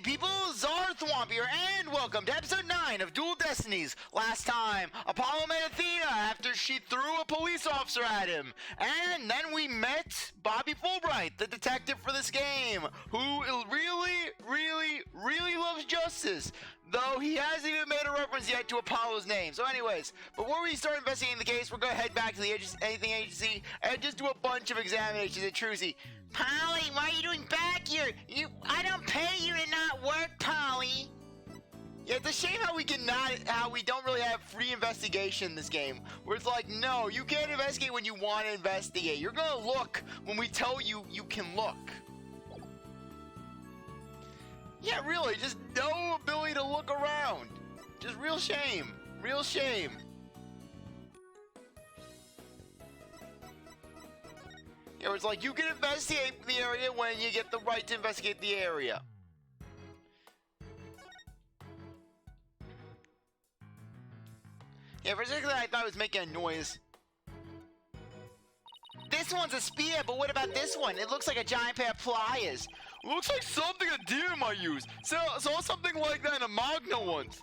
people, CzarThwomp here, and welcome to episode 9 of Dual Destinies. Last time, Apollo met Athena after she threw a police officer at him. And then we met Bobby Fulbright, the detective for this game, who really loves justice, though he hasn't even made a reference yet to Apollo's name. So anyways, before we start investigating the case, we're going to head back to the Anything Agency and just do a bunch of examinations at Trucy. Polly, why are you doing back here? I don't pay you to not work, Polly. Yeah, it's a shame how we don't really have free investigation in this game. Where it's like, no, you can't investigate when you want to investigate. You're gonna look when we tell you you can look. Yeah, really, just no ability to look around. Just real shame. Real shame. Yeah, it's like you can investigate the area when you get the right to investigate the area. Yeah, for a second I thought it was making a noise. This one's a spear, but what about this one? It looks like a giant pair of pliers. Looks like something a deer might use. Saw something like that in a Magna once.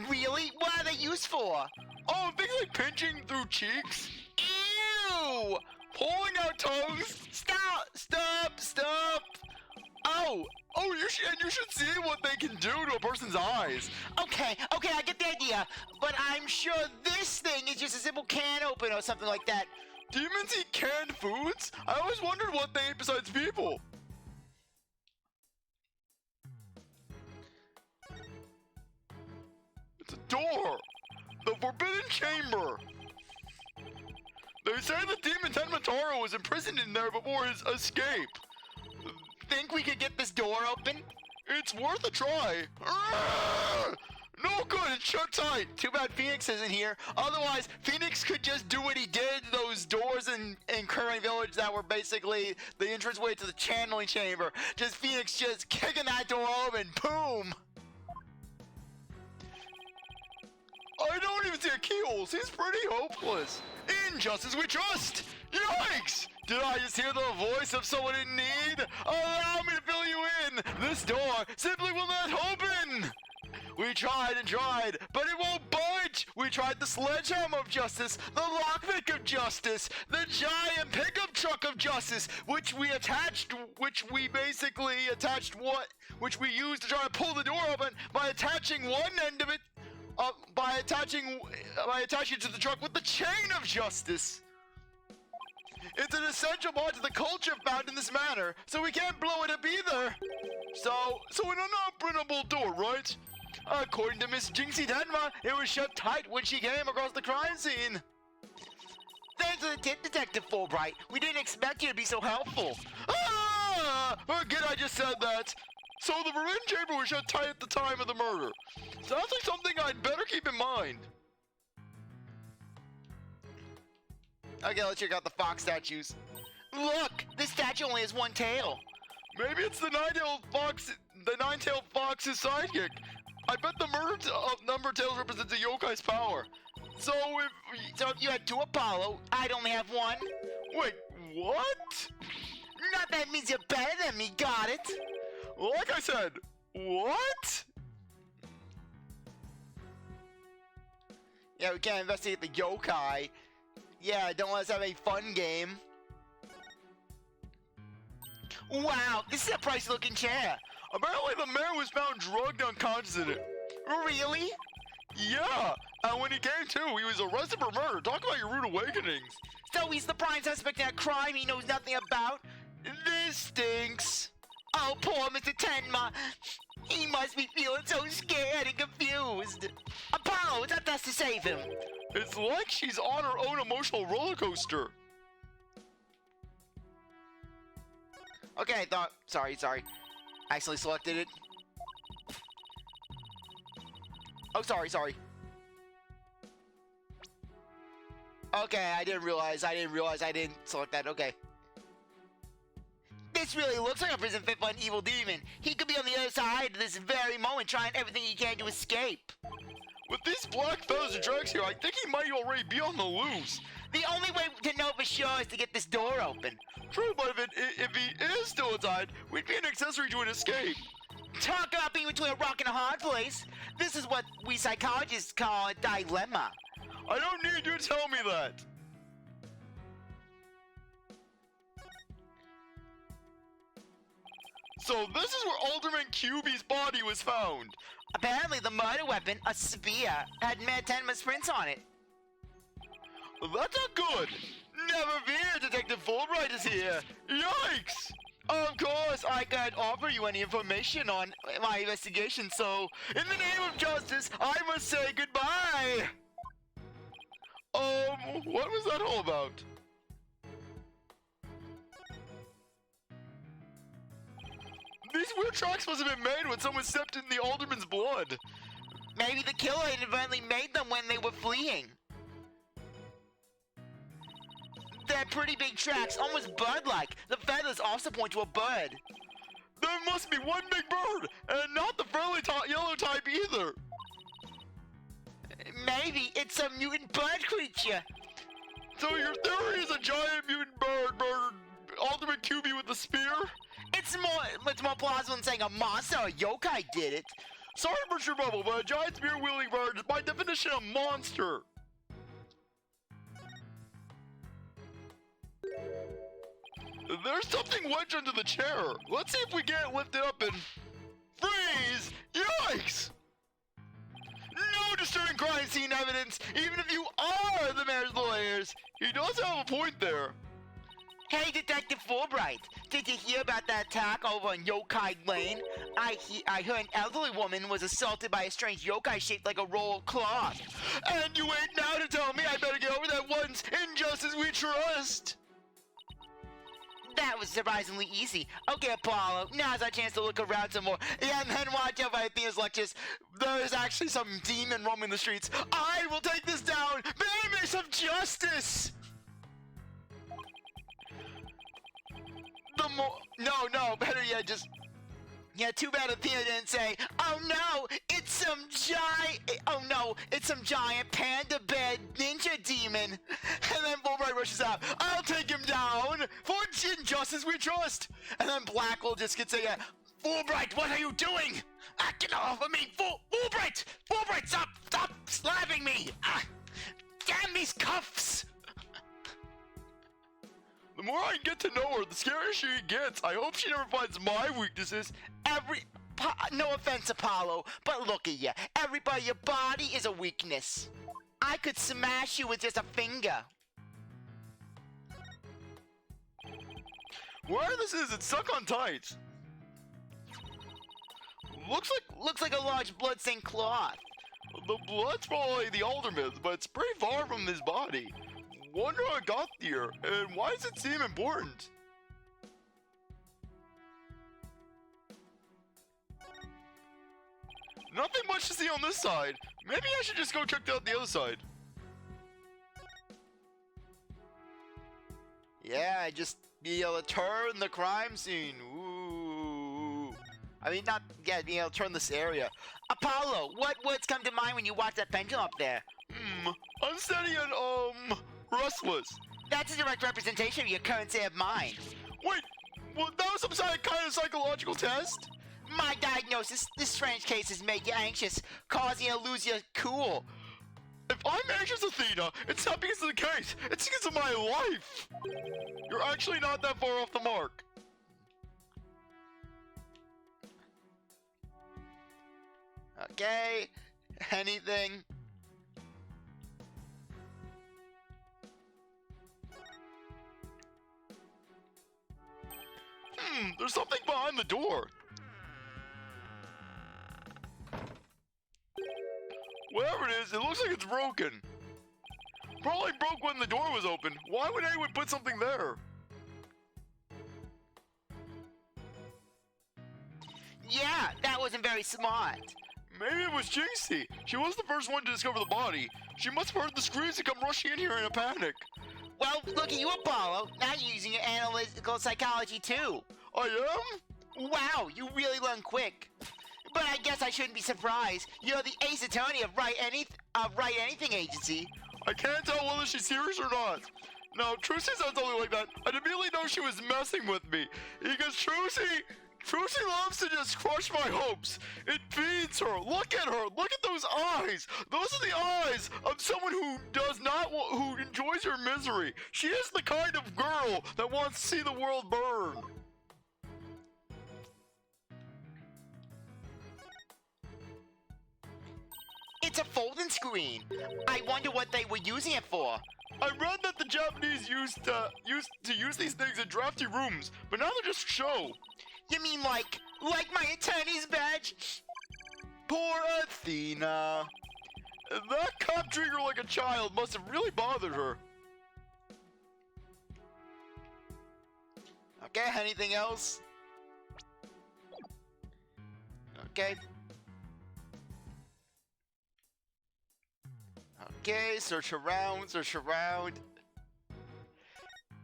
Really? What are they used for? Oh, things like pinching through cheeks. Ew! Pulling out tongues. Stop! Oh, you should see what they can do to a person's eyes. Okay, I get the idea. But I'm sure this thing is just a simple can opener or something like that. Demons eat canned foods? I always wondered what they ate besides people. It's a door. The Forbidden Chamber. They say the demon Tenmataro was imprisoned in there before his escape. Think we could get this door open? It's worth a try. No good, it's shut tight. Too bad Phoenix isn't here. Otherwise, Phoenix could just do what he did. Those doors in Cranny Village that were basically the entranceway to the channeling chamber. Just Phoenix just kicking that door open. Boom! I don't even see a keyhole. Seems pretty hopeless. In justice we trust. Yikes! Did I just hear the voice of someone in need? Allow me to fill you in. This door simply will not open. We tried and tried, but it won't budge! We tried the sledgehammer of justice, the lockpick of justice, the giant pickup truck of justice, which we used to try to pull the door open by attaching one end of it, by attaching it to the truck with the chain of justice. It's an essential part of the culture found in this manner, so we can't blow it up either. So an unopenable door, right? According to Miss Jinxie Denma, it was shut tight when she came across the crime scene. Thanks for the tip, Detective Fulbright. We didn't expect you to be so helpful. Forget I just said that. So the Forbidden Chamber was shut tight at the time of the murder. Sounds like something I'd better keep in mind. Okay, let's check out the fox statues. Look, this statue only has one tail. Maybe it's the nine-tailed fox's sidekick. I bet the number of tails represents a yokai's power. So if you had two Apollo, I'd only have one. Wait, what? Not that means you're better than me, got it? Like I said, what? Yeah, we can't investigate the yokai. Yeah, don't let us have a fun game. Wow, this is a pricey looking chair. Apparently the mayor was found drugged unconscious in it. Really? Yeah, and when he came to, he was arrested for murder. Talk about your rude awakenings. So he's the prime suspect in a crime he knows nothing about? This stinks. Oh, poor Mr. Tenma. He must be feeling so scared and confused. Apollo, what's up to us to save him? It's like she's on her own emotional roller coaster. Okay, I thought... Sorry. Accidentally selected it. Oh, sorry. Okay, I didn't realize I didn't select that. Okay. This really looks like a prison fit for an evil demon. He could be on the other side at this very moment trying everything he can to escape. With these black feathers and drags here, I think he might already be on the loose. The only way to know for sure is to get this door open. True, but if he is still inside, we'd be an accessory to an escape. Talk about being between a rock and a hard place. This is what we psychologists call a dilemma. I don't need you to tell me that. So this is where Alderman QB's body was found. Apparently the murder weapon, a spear, had Mayor Tenma's prints on it. That's not good. Never fear, Detective Fulbright is here. Yikes! Of course, I can't offer you any information on my investigation, so in the name of justice, I must say goodbye. What was that all about? These weird tracks must have been made when someone stepped in the alderman's blood. Maybe the killer inadvertently made them when they were fleeing. They're pretty big tracks, almost bird-like. The feathers also point to a bird. There must be one big bird, and not the friendly yellow type either. Maybe it's a mutant bird creature. So your theory is a giant mutant bird Alderman QB with the spear? It's more plausible than saying a monster or yokai did it. Sorry for your bubble, but a giant spear-wielding bird is by definition a monster. There's something wedged under the chair. Let's see if we get it lifted up and... Freeze! Yikes! No disturbing crime scene evidence, even if you are the mayor's lawyers. He does have a point there. Hey, Detective Fulbright, did you hear about that attack over on Yokai Lane? I heard an elderly woman was assaulted by a strange yokai shaped like a roll of cloth. And you wait now to tell me I better get over that once injustice we trust. That was surprisingly easy. Okay, Apollo, now's our chance to look around some more. Yeah, and then watch out by Athena's lectures. There's actually some demon roaming the streets. I will take this down! Bear me some justice! No, better yet, just... Yeah, too bad Athena didn't say, oh no, it's some giant panda bed ninja demon. And then Fulbright rushes out, I'll take him down, for injustice we trust. And then Black will just get saying, Fulbright, what are you doing? Get off of me, Fulbright, stop slapping me. Damn these cuffs. The more I get to know her, the scarier she gets. I hope she never finds my weaknesses. No offense, Apollo, but look at you. Your body is a weakness. I could smash you with just a finger. Whatever this is, it's stuck on tight. Looks like a large blood-stained cloth. The blood's probably the alderman's, but it's pretty far from his body. Wonder how it got here, and why does it seem important? Nothing much to see on this side. Maybe I should just go check out the other side. Yeah, just be able to turn the crime scene. Ooh. I mean, being able to turn this area. Apollo, what words come to mind when you watch that pendulum up there? Unsteady and, restless. That's a direct representation of your current state of mind. Wait, well, that was some kind of psychological test? My diagnosis, this strange case has made you anxious, causing you to lose your cool. If I'm anxious, Athena, it's not because of the case, it's because of my life. You're actually not that far off the mark. Okay, anything? There's something behind the door. Whatever it is, it looks like it's broken. Probably broke when the door was open. Why would anyone put something there? Yeah, that wasn't very smart. Maybe it was Jinxie. She was the first one to discover the body. She must have heard the screams and come rushing in here in a panic. Well, look at you, Apollo. Now you're using your analytical psychology, too. I am? Wow, you really learn quick. But I guess I shouldn't be surprised. You're the ace attorney of Wright Anything Agency. I can't tell whether she's serious or not. Now, Trucy said something like that, I'd immediately know she was messing with me. Because Trucy Trucy loves to just crush my hopes. It feeds her. Look at her. Look at those eyes. Those are the eyes of someone who who enjoys her misery. She is the kind of girl that wants to see the world burn. It's a folding screen. I wonder what they were using it for. I read that the Japanese used to use these things in drafty rooms, but now they're just show. You mean like my attorney's badge? Poor Athena. That cop treated her like a child must have really bothered her. Okay, anything else? Okay. Okay, search around, search around.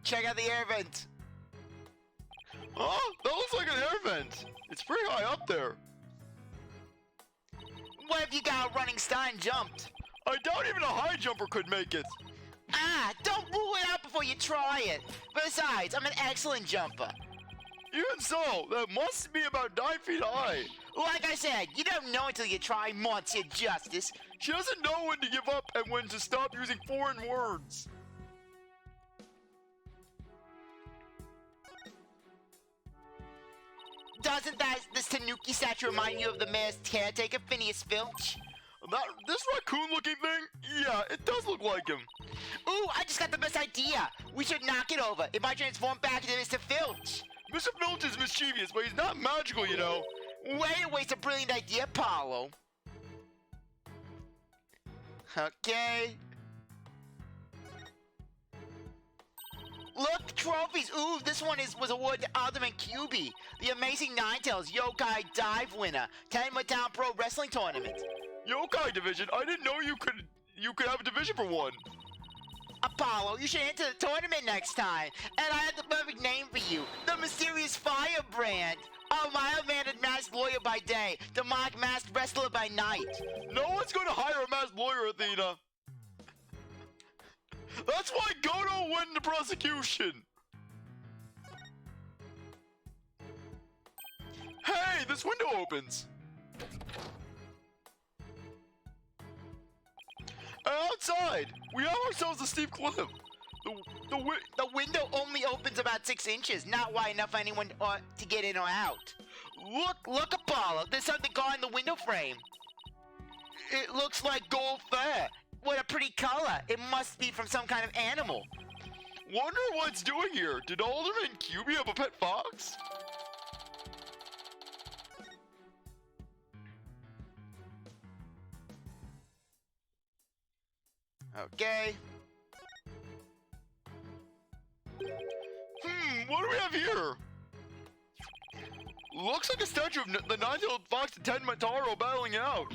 Check out the air vent. Oh, that looks like an air vent. It's pretty high up there. What if you got a running start and jumped? I doubt even a high jumper could make it. Ah, don't rule it out before you try it. Besides, I'm an excellent jumper. Even so, that must be about 9 feet high. Like I said, you don't know until you try, Monsieur Justice. She doesn't know when to give up and when to stop using foreign words. Doesn't this Tanuki statue remind you of the mayor's caretaker, Phineas Filch? This raccoon-looking thing? Yeah, it does look like him. Ooh, I just got the best idea. We should knock it over if I transform back into Mr. Filch. Mr. Filch is mischievous, but he's not magical, you know. Way to waste a brilliant idea, Paulo. Okay. Look, trophies. Ooh, this one was awarded to Alderman QB, the Amazing Ninetales Yokai Dive winner, 10 Town Pro Wrestling Tournament. Yokai division? I didn't know you could have a division for one. Apollo, you should enter the tournament next time. And I have the perfect name for you, the Mysterious Firebrand. A mild-mannered masked lawyer by day, the mock masked wrestler by night. No one's going to hire a masked lawyer, Athena. That's why Goto won the prosecution. Hey, this window opens. Outside, we have ourselves a steep cliff. The window only opens about 6 inches, not wide enough for anyone to get in or out. Look, Apollo, there's something caught in the window frame. It looks like gold fur. What a pretty color. It must be from some kind of animal. Wonder what it's doing here. Did Alderman QB have a pet fox? Okay. What do we have here? Looks like a statue of the nine-tailed fox and Ted Mataro battling it out.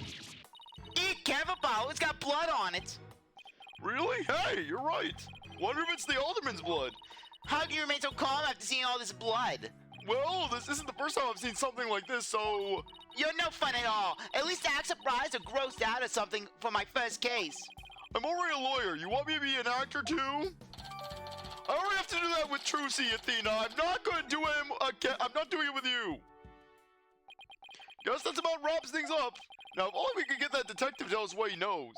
Careful, Paulo, it's got blood on it. Really? Hey, you're right. Wonder if it's the alderman's blood. How do you remain so calm after seeing all this blood? Well, this isn't the first time I've seen something like this, so... You're no fun at all. At least act surprised or grossed out or something for my first case. I'm already a lawyer. You want me to be an actor too? I already have to do that with Trucy, Athena. I'm not going to do it again. I'm not doing it with you. Guess that's about wraps things up. Now, if only we could get that detective to tell us what he knows.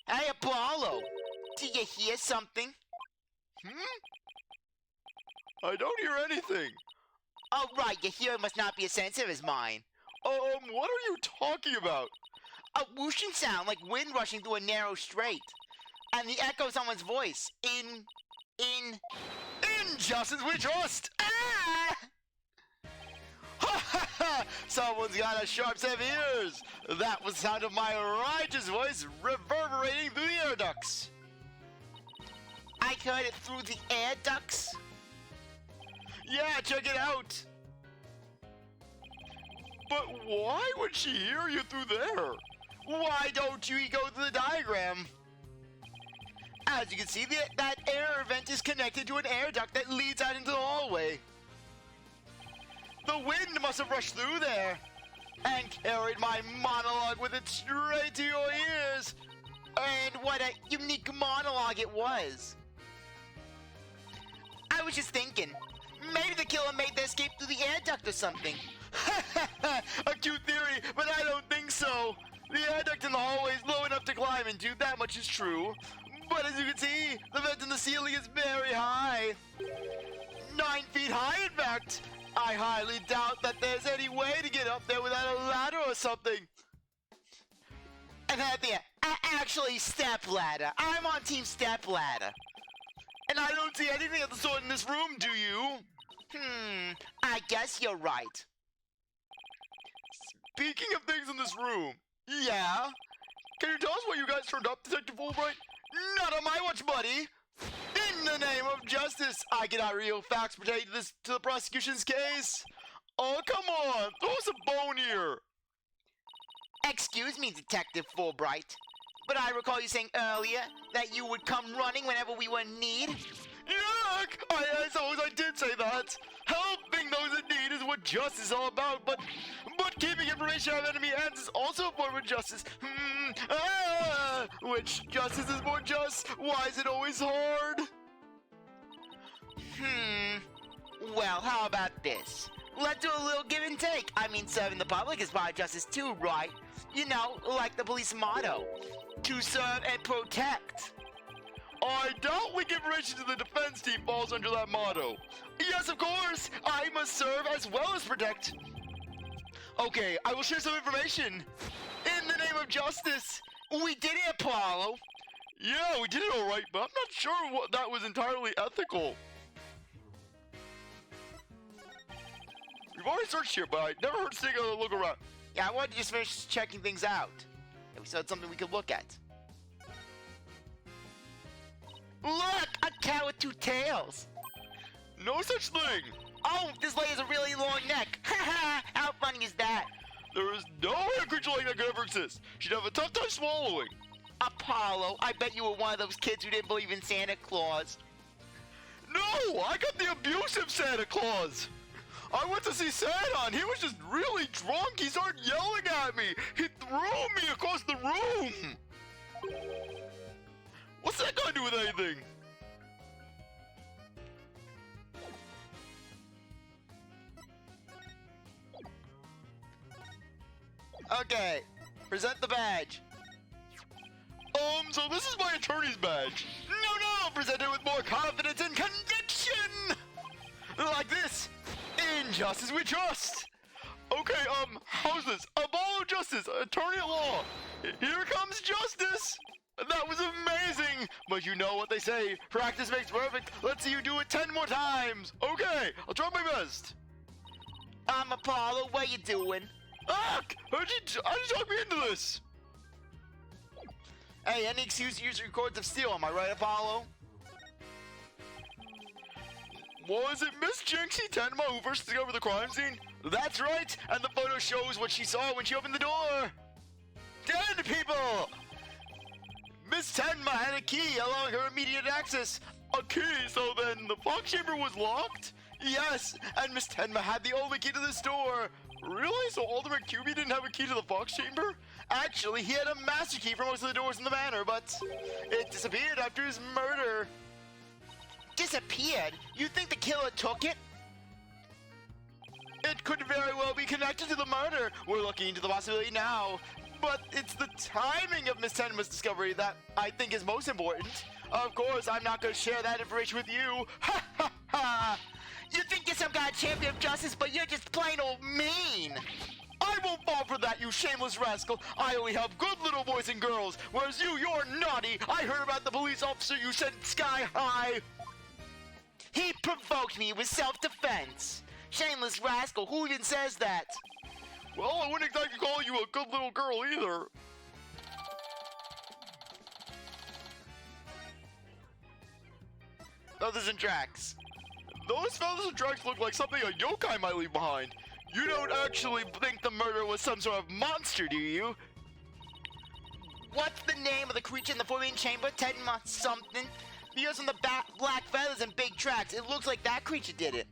Hey, Apollo. Do you hear something? I don't hear anything. Oh, right. Your hearing must not be as sensitive as mine. What are you talking about? A whooshing sound like wind rushing through a narrow strait. And the echo of someone's voice. In justice we trust! Ah! Ha ha ha! Someone's got a sharp set of ears! That was the sound of my righteous voice reverberating through the air ducts. I heard it through the air ducts? Yeah, check it out! But why would she hear you through there? Why don't you go through the diagram? As you can see, that air vent is connected to an air duct that leads out into the hallway. The wind must have rushed through there and carried my monologue with it straight to your ears. And what a unique monologue it was. I was just thinking, Maybe the killer made their escape through the air duct or something. A cute theory, but I don't think so. The air duct in the hallway is low enough to climb into, that much is true. But as you can see, the vent in the ceiling is very high. 9 feet high, in fact. I highly doubt that there's any way to get up there without a ladder or something. And actually, step ladder. I'm on team step ladder. And I don't see anything of the sort in this room, do you? I guess you're right. Speaking of things in this room, yeah? Can you tell us what you guys turned up, Detective Fulbright? Not on my watch, buddy! In the name of justice, I cannot reveal facts pertaining to the prosecution's case. Oh, come on, throw us a bone here. Excuse me, Detective Fulbright, but I recall you saying earlier that you would come running whenever we were in need. Yuck! I suppose I did say that. Helping those in need is what justice is all about, but keeping information out of enemy hands is also a form of justice. Which justice is more just? Why is it always hard? Well, how about this? Let's do a little give and take. I mean, serving the public is part of justice too, right? You know, like the police motto, to serve and protect. I doubt leak information to the defense team falls under that motto. Yes, of course, I must serve as well as protect. Okay, I will share some information. In the name of justice. We did it, Apollo. Yeah, we did it all right, but I'm not sure what that was entirely ethical. We've already searched here, but I never heard us take a look around. Yeah, I wanted to just finish checking things out. And we saw something we could look at. Look! A cat with 2 tails! No such thing! Oh, this lady has a really long neck! Haha! How funny is that? There is no way a creature like that could ever exist. She'd have a tough time swallowing. Apollo, I bet you were one of those kids who didn't believe in Santa Claus. No! I got the abusive Santa Claus! I went to see Santa and he was just really drunk. He started yelling at me. He threw me across the room. What's that got to do with anything? Okay, present the badge. So this is my attorney's badge. No, present it with more confidence and conviction! Like this. In justice we trust. Okay, how's this? Apollo Justice, attorney at law. Here comes justice. That was amazing. But you know what they say, practice makes perfect. Let's see you do it 10 more times. Okay, I'll try my best. Apollo, what you doing? How'd you talk me into this? Hey, any excuse to use records of steel, am I right, Apollo? Was it Miss Jinxie Tenma who first discovered the crime scene? That's right, and the photo shows what she saw when she opened the door. Dead people! Miss Tenma had a key allowing her immediate access. A key, so then the fox chamber was locked? Yes, and Miss Tenma had the only key to this door. Really? So Alderman QB didn't have a key to the fox chamber? Actually, he had a master key for most of the doors in the manor, but it disappeared after his murder. Disappeared? You think the killer took it? It could very well be connected to the murder. We're looking into the possibility now. But it's the timing of Miss Tenma's discovery that I think is most important. Of course, I'm not going to share that information with you. Ha ha ha! You think you're some kind of champion of justice, but you're just plain old mean! I won't fall for that, you shameless rascal. I only help good little boys and girls, whereas you're naughty. I heard about the police officer you sent sky high. He provoked me with self-defense. Shameless rascal, who even says that? Well, I wouldn't exactly call you a good little girl either. Feathers and tracks. Those feathers and tracks look like something a yokai might leave behind. You don't actually think the murderer was some sort of monster, do you? What's the name of the creature in the forbidden chamber? Tenma something? Because on the black feathers and big tracks, it looks like that creature did it.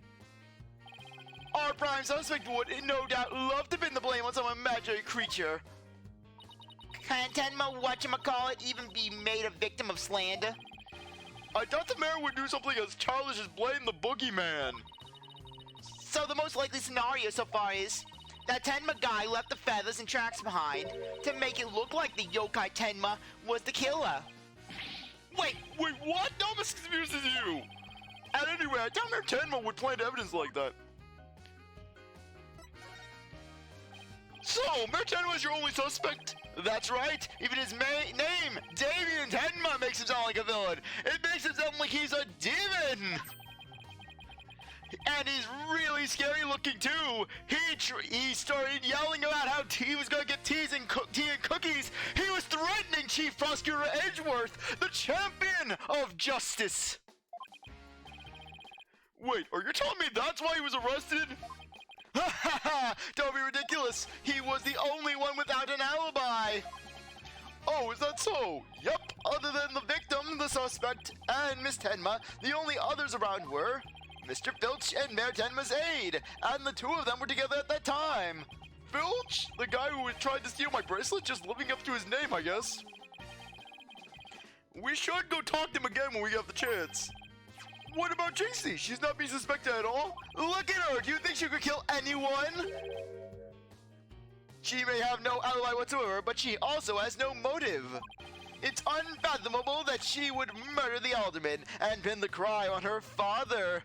Our prime suspect would, no doubt, love to pin the blame on some imaginary creature. Can Tenma, whatchamacallit, even be made a victim of slander? I thought the mayor would do something as childish as blame the boogeyman. So the most likely scenario so far is that Tenma guy left the feathers and tracks behind to make it look like the yokai Tenma was the killer. Wait, what? No, this confuses you! And anyway, I doubt Mayor Tenma would plant evidence like that. So, Mayor Tenma is your only suspect? That's right. Even his name, Damien Tenma, makes him sound like a villain. It makes him sound like he's a demon. And he's really scary looking too. He started yelling about how he was gonna get tea and cookies. He was threatening Chief Prosecutor Edgeworth, the champion of justice. Wait, are you telling me that's why he was arrested? Ha ha ha! Don't be ridiculous. He was the only one without an alibi. Oh, is that so? Yep. Other than the victim, the suspect, and Miss Tenma, the only others around were Mr. Filch and Mayor Tenma's aide, and the two of them were together at that time. Filch? The guy who tried to steal my bracelet? Just living up to his name, I guess. We should go talk to him again when we have the chance. What about Jinxie? She's not being suspected at all? Look at her! Do you think she could kill anyone? She may have no alibi whatsoever, but she also has no motive. It's unfathomable that she would murder the alderman and pin the crime on her father.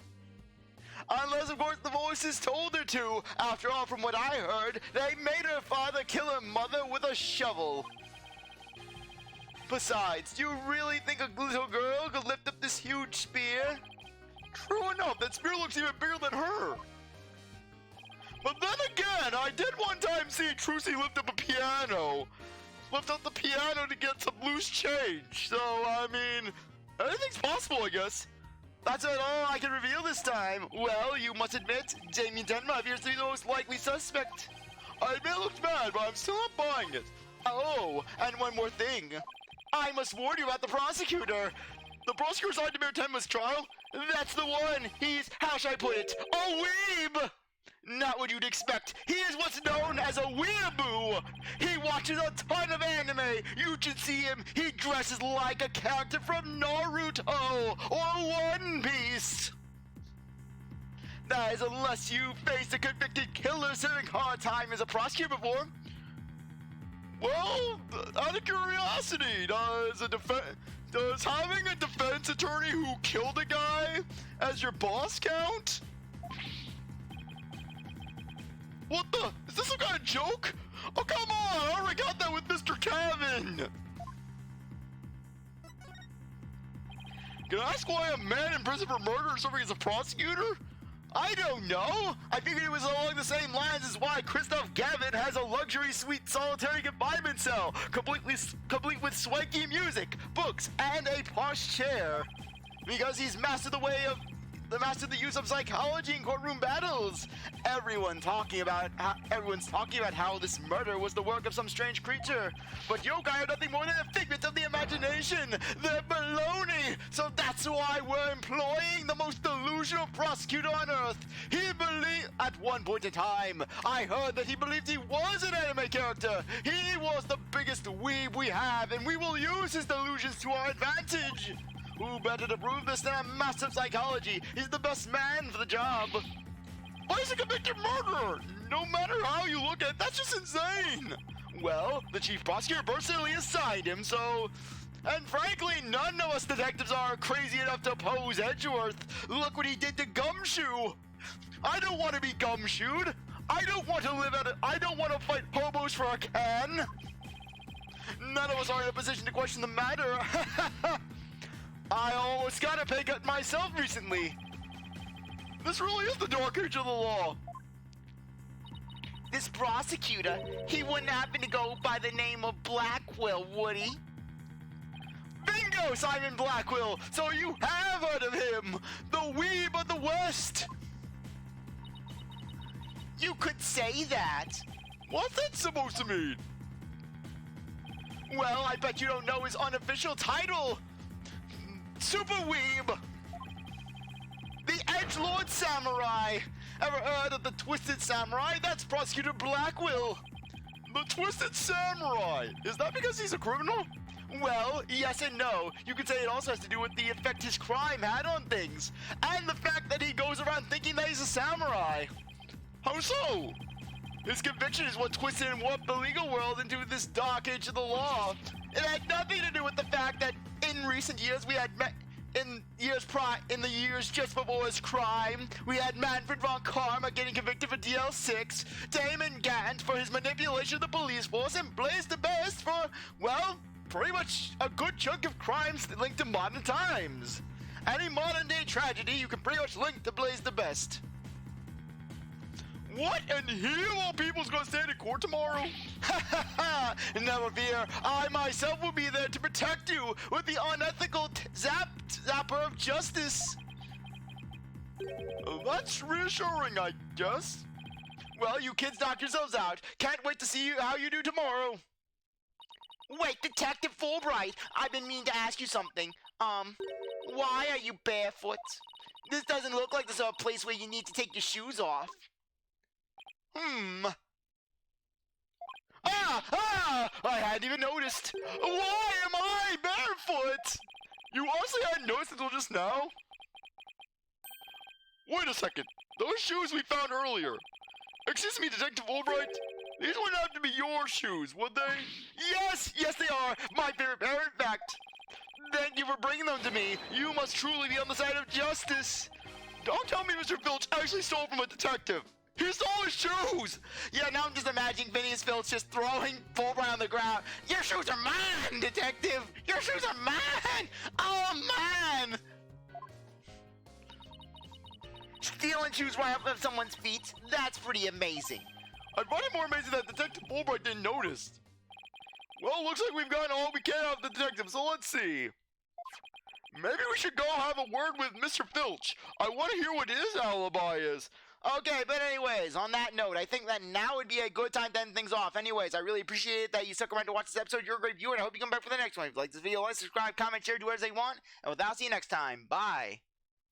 Unless, of course, the voices told her to. After all, from what I heard, they made her father kill her mother with a shovel. Besides, do you really think a little girl could lift up this huge spear? True enough, that spear looks even bigger than her. But then again, I did one time see Trucy lift up a piano. Lift up the piano to get some loose change. So, I mean, anything's possible, I guess. That's not all I can reveal this time. Well, you must admit, Damien Tenma appears to be the most likely suspect. I admit it looks bad, but I'm still not buying it. Oh, and one more thing. I must warn you about the prosecutor. The prosecutor assigned to Mayor Tenma's trial? That's the one. He's, how shall I put it, a weeb! Not what you'd expect. He is what's known as a weeaboo. He watches a ton of anime. You should see him. He dresses like a character from Naruto or One Piece. That is unless you faced a convicted killer serving hard time as a prosecutor before. Well, out of curiosity, does having a defense attorney who killed a guy as your boss count? What the? Is this some kind of joke? Oh, come on! I already got that with Mr. Kevin! Can I ask why a man in prison for murder is serving as a prosecutor? I don't know! I figured it was along the same lines as why Christoph Gavin has a luxury suite solitary confinement cell, complete with swanky music, books, and a posh chair. Because he's mastered the use of psychology in courtroom battles. Everyone's talking about how this murder was the work of some strange creature. But yokai are nothing more than a figment of the imagination. They're baloney. So that's why we're employing the most delusional prosecutor on earth. At one point in time, I heard that he believed he was an anime character. He was the biggest weeb we have, and we will use his delusions to our advantage. Who better to prove this than a master of psychology? He's the best man for the job. Why is he a convicted murderer? No matter how you look at it, that's just insane. Well, the chief prosecutor personally assigned him, so... And frankly, none of us detectives are crazy enough to oppose Edgeworth. Look what he did to Gumshoe. I don't want to be gumshoed. I don't want to fight hobos for a can. None of us are in a position to question the matter. I almost got a pay cut myself recently. This really is the dark age of the law. This prosecutor, he wouldn't happen to go by the name of Blackwell, would he? Bingo, Simon Blackwell! So you have heard of him! The weeb of the West! You could say that. What's that supposed to mean? Well, I bet you don't know his unofficial title. Super Weeb! The Edgelord Samurai! Ever heard of the Twisted Samurai? That's Prosecutor Blackwell! The Twisted Samurai! Is that because he's a criminal? Well, yes and no. You could say it also has to do with the effect his crime had on things. And the fact that he goes around thinking that he's a samurai. How so? His conviction is what twisted and warped the legal world into this dark age of the law. It had nothing to do with the fact that in recent years we had met in the years just before his crime, we had Manfred von Karma getting convicted for DL6, Damon Gant for his manipulation of the police force, and Blaze the Best for, well, pretty much a good chunk of crimes linked to modern times. Any modern day tragedy you can pretty much link to Blaze the Best. What? And he of all people's gonna stand in court tomorrow? Ha ha ha! Never fear, I myself will be there to protect you with the unethical zapper of justice. That's reassuring, I guess. Well, you kids knock yourselves out. Can't wait to see how you do tomorrow. Wait, Detective Fulbright, I've been meaning to ask you something. Why are you barefoot? This doesn't look like the sort of place where you need to take your shoes off. I hadn't even noticed. Why am I barefoot? You honestly hadn't noticed until just now? Wait a second. Those shoes we found earlier. Excuse me, Detective Fulbright. These wouldn't have to be your shoes, would they? Yes, they are. My favorite pair, in fact. Thank you for bringing them to me. You must truly be on the side of justice. Don't tell me Mr. Filch actually stole from a detective. He stole his shoes! Yeah, now I'm just imagining Phineas Filch just throwing Fulbright on the ground. Your shoes are mine, detective! Your shoes are mine! Oh, man! Stealing shoes right off of someone's feet, that's pretty amazing. I find it more amazing that Detective Fulbright didn't notice. Well, looks like we've gotten all we can out of the detective, so let's see. Maybe we should go have a word with Mr. Filch. I want to hear what his alibi is. Okay, but anyways, on that note, I think that now would be a good time to end things off. Anyways, I really appreciate that you stuck around to watch this episode. You're a great viewer, and I hope you come back for the next one. If you like this video, like, subscribe, comment, share, do whatever you want. And with that, I'll see you next time. Bye.